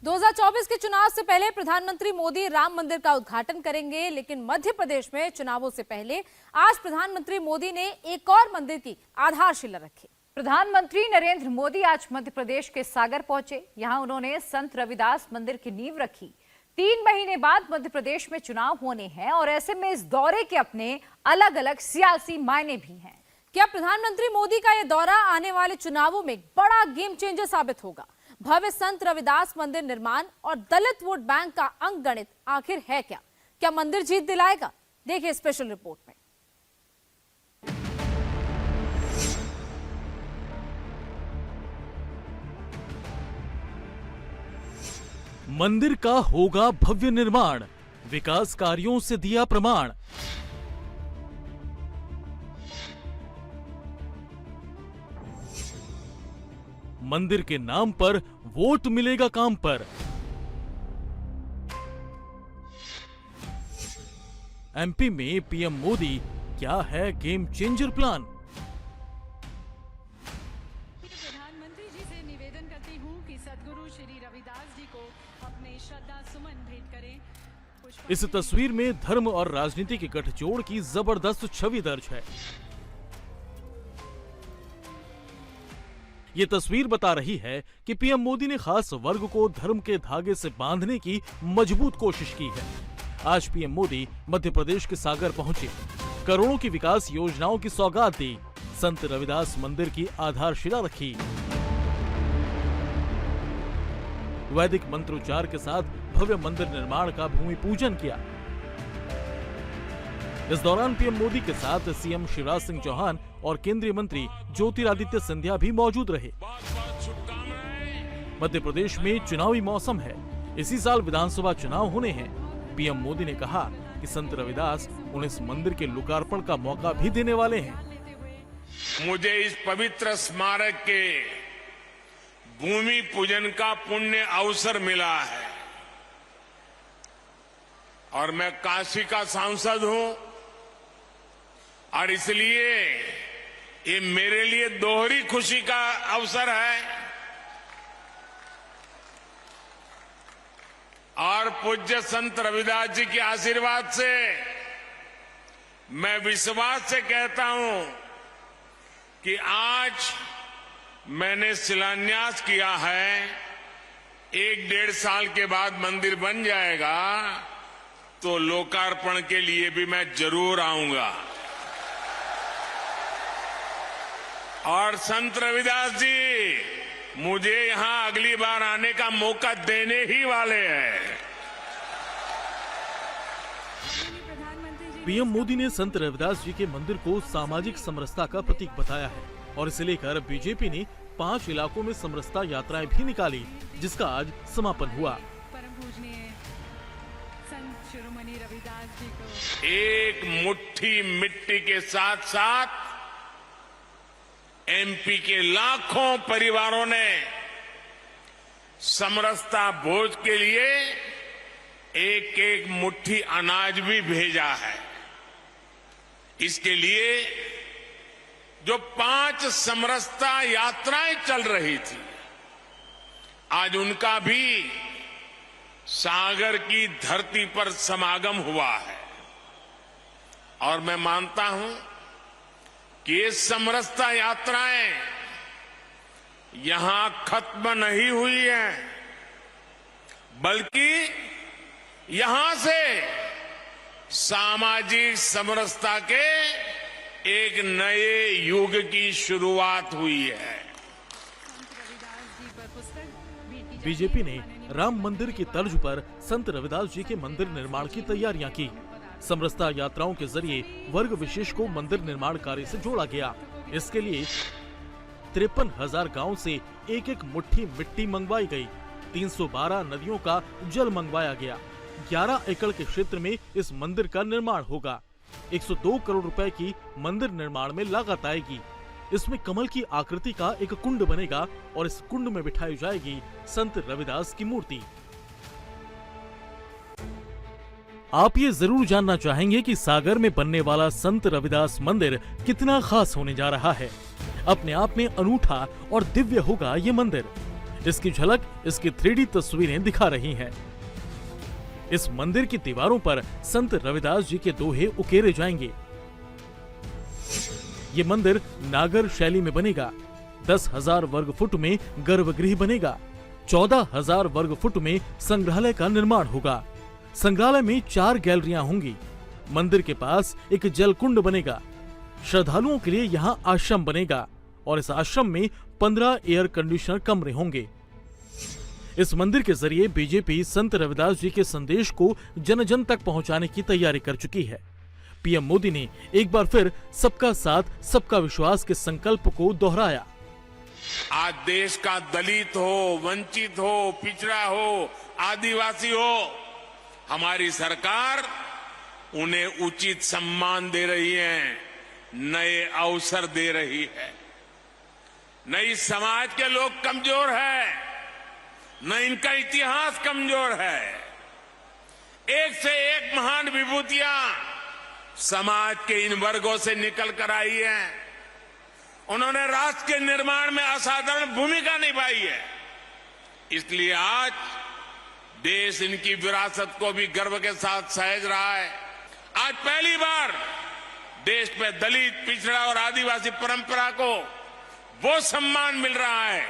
2024 के चुनाव से पहले प्रधानमंत्री मोदी राम मंदिर का उद्घाटन करेंगे, लेकिन मध्य प्रदेश में चुनावों से पहले आज प्रधानमंत्री मोदी ने एक और मंदिर की आधारशिला रखी। प्रधानमंत्री नरेंद्र मोदी आज मध्य प्रदेश के सागर पहुंचे। यहां उन्होंने संत रविदास मंदिर की नींव रखी। 3 महीने बाद मध्य प्रदेश में चुनाव होने हैं और ऐसे में इस दौरे के अपने अलग अलग सियासी मायने भी हैं। क्या प्रधानमंत्री मोदी का यह दौरा आने वाले चुनावों में बड़ा गेम चेंजर साबित होगा? भव्य संत रविदास मंदिर निर्माण और दलित वोट बैंक का अंक गणित आखिर है क्या? क्या मंदिर जीत दिलाएगा? देखिए स्पेशल रिपोर्ट में। मंदिर का होगा भव्य निर्माण, विकास कार्यों से दिया प्रमाण। मंदिर के नाम पर वोट मिलेगा काम पर। एमपी में पीएम मोदी, क्या है गेम चेंजर प्लान? प्रधानमंत्री जी से निवेदन करती हूं कि सद्गुरु श्री रविदास जी को अपने श्रद्धा सुमन भेंट करें। इस तस्वीर में धर्म और राजनीति के गठजोड़ की जबरदस्त छवि दर्ज है। ये तस्वीर बता रही है कि पीएम मोदी ने खास वर्ग को धर्म के धागे से बांधने की मजबूत कोशिश की है। आज पीएम मोदी मध्य प्रदेश के सागर पहुंचे, करोड़ों की विकास योजनाओं की सौगात दी, संत रविदास मंदिर की आधारशिला रखी, वैदिक मंत्रोच्चार के साथ भव्य मंदिर निर्माण का भूमि पूजन किया। इस दौरान पीएम मोदी के साथ सीएम शिवराज सिंह चौहान और केंद्रीय मंत्री ज्योतिरादित्य सिंधिया भी मौजूद रहे। मध्य प्रदेश में चुनावी मौसम है। इसी साल विधानसभा चुनाव होने हैं। पीएम मोदी ने कहा कि संत रविदास उन्हें इस मंदिर के लोकार्पण का मौका भी देने वाले हैं। मुझे इस पवित्र स्मारक के भूमि पूजन का पुण्य अवसर मिला है और मैं काशी का सांसद हूं और इसलिए ये मेरे लिए दोहरी खुशी का अवसर है और पूज्य संत रविदास जी के आशीर्वाद से मैं विश्वास से कहता हूं कि आज मैंने शिलान्यास किया है, 1-1.5 साल के बाद मंदिर बन जाएगा तो लोकार्पण के लिए भी मैं जरूर आऊंगा। और संत रविदास जी मुझे यहां अगली बार आने का मौका देने ही वाले हैं। पीएम मोदी ने संत रविदास जी के मंदिर को सामाजिक समरसता का प्रतीक बताया है और इसे लेकर बीजेपी ने 5 इलाकों में समरसता यात्राएं भी निकाली, जिसका आज समापन हुआ। परम पूजनीय संत शिरोमणि रविदास जी को एक मुट्ठी मिट्टी के साथ साथ एमपी के लाखों परिवारों ने समरसता भोज के लिए एक मुट्ठी अनाज भी भेजा है। इसके लिए जो 5 समरसता यात्राएं चल रही थी, आज उनका भी सागर की धरती पर समागम हुआ है और मैं मानता हूं कि ये समरसता यात्राएं यहां खत्म नहीं हुई हैं, बल्कि यहां से सामाजिक समरसता के एक नए युग की शुरुआत हुई है। बीजेपी ने राम मंदिर की तर्ज पर संत रविदास जी के मंदिर निर्माण की तैयारियां की। समरसता यात्राओं के जरिए वर्ग विशेष को मंदिर निर्माण कार्य से जोड़ा गया। इसके लिए 53,000 गांव से एक मुट्ठी मिट्टी मंगवाई गई। 312 नदियों का जल मंगवाया गया। 11 एकड़ के क्षेत्र में इस मंदिर का निर्माण होगा। 102 करोड़ रुपए की मंदिर निर्माण में लागत आएगी। इसमें कमल की आकृति का एक कुंड बनेगा और इस कुंड में बिठाई जाएगी संत रविदास की मूर्ति। आप ये जरूर जानना चाहेंगे कि सागर में बनने वाला संत रविदास मंदिर कितना खास होने जा रहा है। अपने आप में अनूठा और दिव्य होगा ये मंदिर। इसकी झलक इसकी 3D तस्वीरें दिखा रही हैं। इस मंदिर की दीवारों पर संत रविदास जी के दोहे उकेरे जाएंगे। ये मंदिर नागर शैली में बनेगा। 10,000 वर्ग फुट में गर्भगृह बनेगा। 14,000 वर्ग फुट में संग्रहालय का निर्माण होगा। संग्रहालय में 4 गैलरियां होंगी। मंदिर के पास एक जलकुंड बनेगा। श्रद्धालुओं के लिए यहाँ आश्रम बनेगा और इस आश्रम में 15 एयर कंडीशनर कमरे होंगे। इस मंदिर के जरिए बीजेपी संत रविदास जी के संदेश को जन जन तक पहुंचाने की तैयारी कर चुकी है। पीएम मोदी ने एक बार फिर सबका साथ सबका विश्वास के संकल्प को दोहराया। आज देश का दलित हो, वंचित हो, पिछड़ा हो, आदिवासी हो, हमारी सरकार उन्हें उचित सम्मान दे रही है, नए अवसर दे रही है। न इस समाज के लोग कमजोर है, न इनका इतिहास कमजोर है। एक से एक महान विभूतियां समाज के इन वर्गों से निकल कर आई हैं। उन्होंने राष्ट्र के निर्माण में असाधारण भूमिका निभाई है। इसलिए आज देश इनकी विरासत को भी गर्व के साथ सहेज रहा है। आज पहली बार देश में दलित, पिछड़ा और आदिवासी परंपरा को वो सम्मान मिल रहा है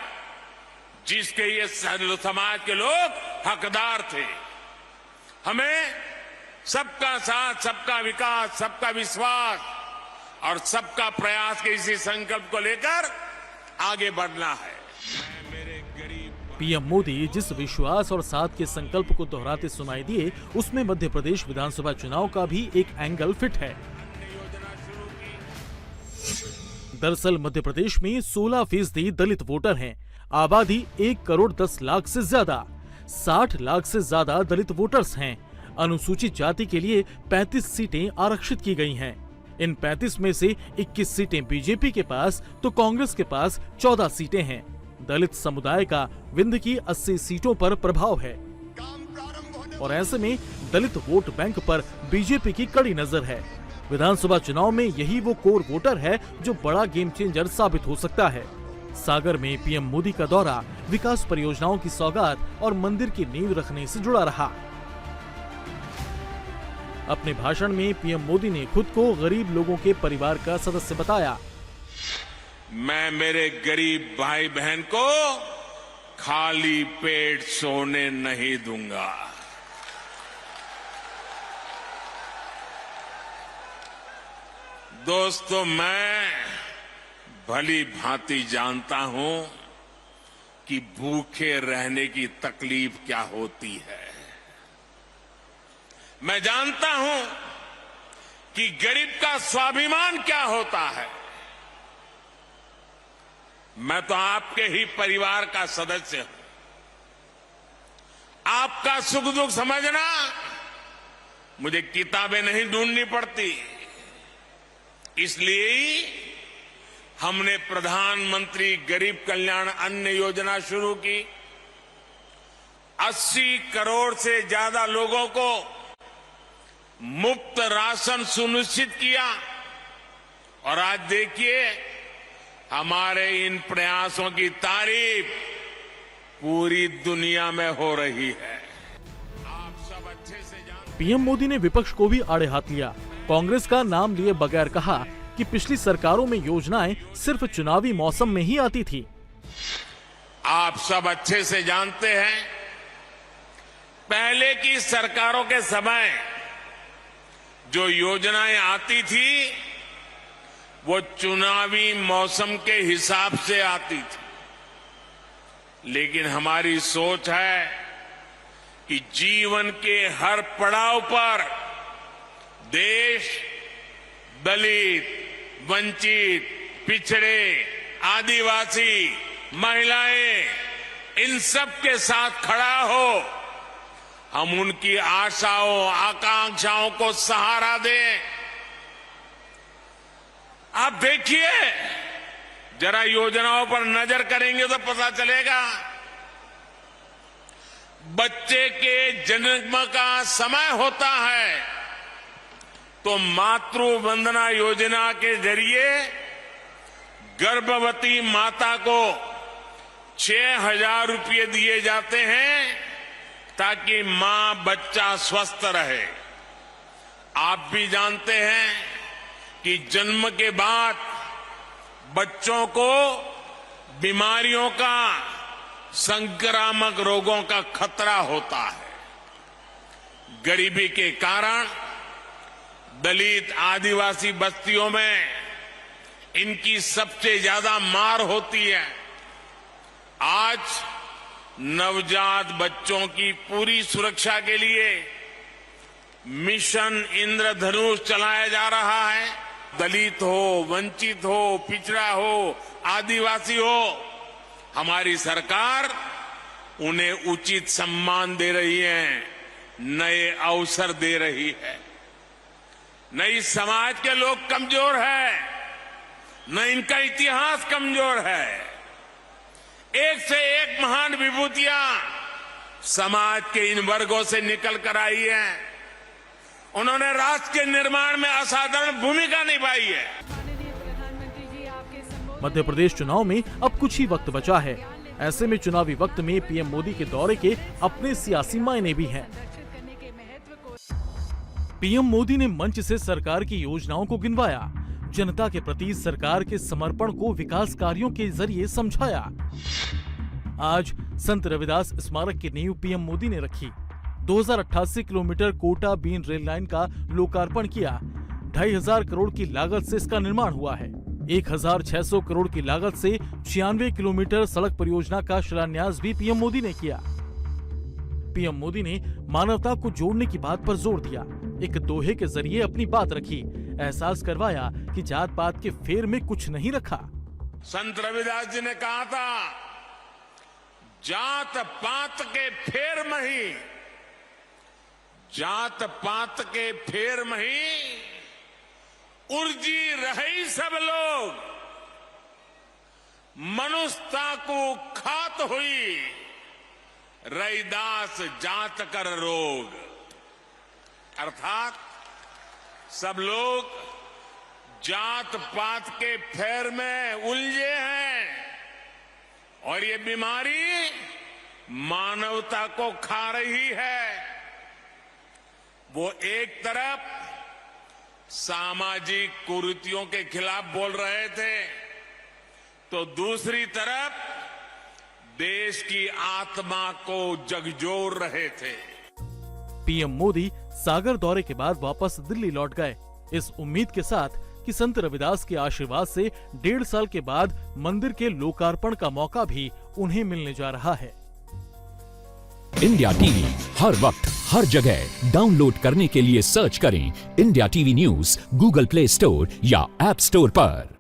जिसके ये समाज के लोग हकदार थे। हमें सबका साथ, सबका विकास, सबका विश्वास और सबका प्रयास के इसी संकल्प को लेकर आगे बढ़ना है। पीएम मोदी जिस विश्वास और साथ के संकल्प को दोहराते सुनाई दिए, उसमें मध्य प्रदेश विधानसभा चुनाव का भी एक एंगल फिट है। दरअसल मध्य प्रदेश में 16% दलित वोटर हैं। आबादी 1 करोड़ 10 लाख से ज्यादा, 60 लाख से ज्यादा दलित वोटर्स हैं। अनुसूचित जाति के लिए 35 सीटें आरक्षित की गई हैं। इन 35 में से 21 सीटें बीजेपी के पास तो कांग्रेस के पास 14 सीटें हैं। दलित समुदाय का विंध्य की 80 सीटों पर प्रभाव है और ऐसे में दलित वोट बैंक पर बीजेपी की कड़ी नजर है। विधानसभा चुनाव में यही वो कोर वोटर है जो बड़ा गेम चेंजर साबित हो सकता है। सागर में पीएम मोदी का दौरा विकास परियोजनाओं की सौगात और मंदिर की नींव रखने से जुड़ा रहा। अपने भाषण में पीएम मोदी ने खुद को गरीब लोगों के परिवार का सदस्य बताया। मैं मेरे गरीब भाई बहन को खाली पेट सोने नहीं दूंगा। दोस्तों, मैं भली भांति जानता हूं कि भूखे रहने की तकलीफ क्या होती है। मैं जानता हूं कि गरीब का स्वाभिमान क्या होता है। मैं तो आपके ही परिवार का सदस्य हूं। आपका सुख दुख समझना मुझे किताबें नहीं ढूंढनी पड़ती। इसलिए ही हमने प्रधानमंत्री गरीब कल्याण अन्न योजना शुरू की। 80 करोड़ से ज्यादा लोगों को मुफ्त राशन सुनिश्चित किया और आज देखिए हमारे इन प्रयासों की तारीफ पूरी दुनिया में हो रही है। आप सब अच्छे से जानते। पीएम मोदी ने विपक्ष को भी आड़े हाथ लिया। कांग्रेस का नाम लिए बगैर कहा कि पिछली सरकारों में योजनाएं सिर्फ चुनावी मौसम में ही आती थी। आप सब अच्छे से जानते हैं, पहले की सरकारों के समय जो योजनाएं आती थी वो चुनावी मौसम के हिसाब से आती थी। लेकिन हमारी सोच है कि जीवन के हर पड़ाव पर देश दलित, वंचित, पिछड़े, आदिवासी, महिलाएं, इन सब के साथ खड़ा हो। हम उनकी आशाओं, आकांक्षाओं को सहारा दें। आप देखिए, जरा योजनाओं पर नजर करेंगे तो पता चलेगा। बच्चे के जन्म का समय होता है तो मातृ वंदना योजना के जरिए गर्भवती माता को 6,000 रुपये दिए जाते हैं ताकि मां बच्चा स्वस्थ रहे। आप भी जानते हैं कि जन्म के बाद बच्चों को बीमारियों का, संक्रामक रोगों का खतरा होता है। गरीबी के कारण दलित आदिवासी बस्तियों में इनकी सबसे ज्यादा मार होती है। आज नवजात बच्चों की पूरी सुरक्षा के लिए मिशन इंद्रधनुष चलाया जा रहा है। दलित हो, वंचित हो, पिछड़ा हो, आदिवासी हो, हमारी सरकार उन्हें उचित सम्मान दे रही है, नए अवसर दे रही है। न इस समाज के लोग कमजोर है, न इनका इतिहास कमजोर है। एक से एक महान विभूतियां समाज के इन वर्गों से निकल कर आई हैं। उन्होंने राष्ट्र के निर्माण में असाधारण भूमिका निभाई है। माननीय प्रधानमंत्री जी, आपके संबोधन मध्य प्रदेश चुनाव में अब कुछ ही वक्त बचा है। ऐसे में चुनावी वक्त में पीएम मोदी के दौरे के अपने सियासी मायने भी हैं। संरक्षित करने के महत्व को पीएम मोदी ने मंच से सरकार की योजनाओं को गिनवाया, जनता के प्रति सरकार के समर्पण को विकास कार्यों के जरिए समझाया। आज संत रविदास स्मारक की नींव पीएम मोदी ने रखी। 2088 kilometre Kota Bina rail line का लोकार्पण किया। 2,500 करोड़ की लागत से इसका निर्माण हुआ है। 1,600 करोड़ की लागत से 96 किलोमीटर सड़क परियोजना का शिलान्यास भी पीएम मोदी ने किया। पीएम मोदी ने मानवता को जोड़ने की बात पर जोर दिया। एक दोहे के जरिए अपनी बात रखी, एहसास करवाया कि जात पात के फेर में कुछ नहीं रखा। संत रविदास जी ने कहा था, जात पात के फेर मही, जात पात के फेर मही, उर्जी रही सब लोग, मनुष्यता को खात हुई, रैदास जात कर रोग। अर्थात सब लोग जात पात के फेर में उलझे हैं और ये बीमारी मानवता को खा रही है। वो एक तरफ सामाजिक कुरीतियों के खिलाफ बोल रहे थे, तो दूसरी तरफ देश की आत्मा को झकझोर रहे थे। पीएम मोदी सागर दौरे के बाद वापस दिल्ली लौट गए, इस उम्मीद के साथ कि संत रविदास के आशीर्वाद से 1.5 साल के बाद मंदिर के लोकार्पण का मौका भी उन्हें मिलने जा रहा है। इंडिया टीवी हर वक्त हर जगह डाउनलोड करने के लिए सर्च करें India TV news Google play store या ऐप स्टोर पर।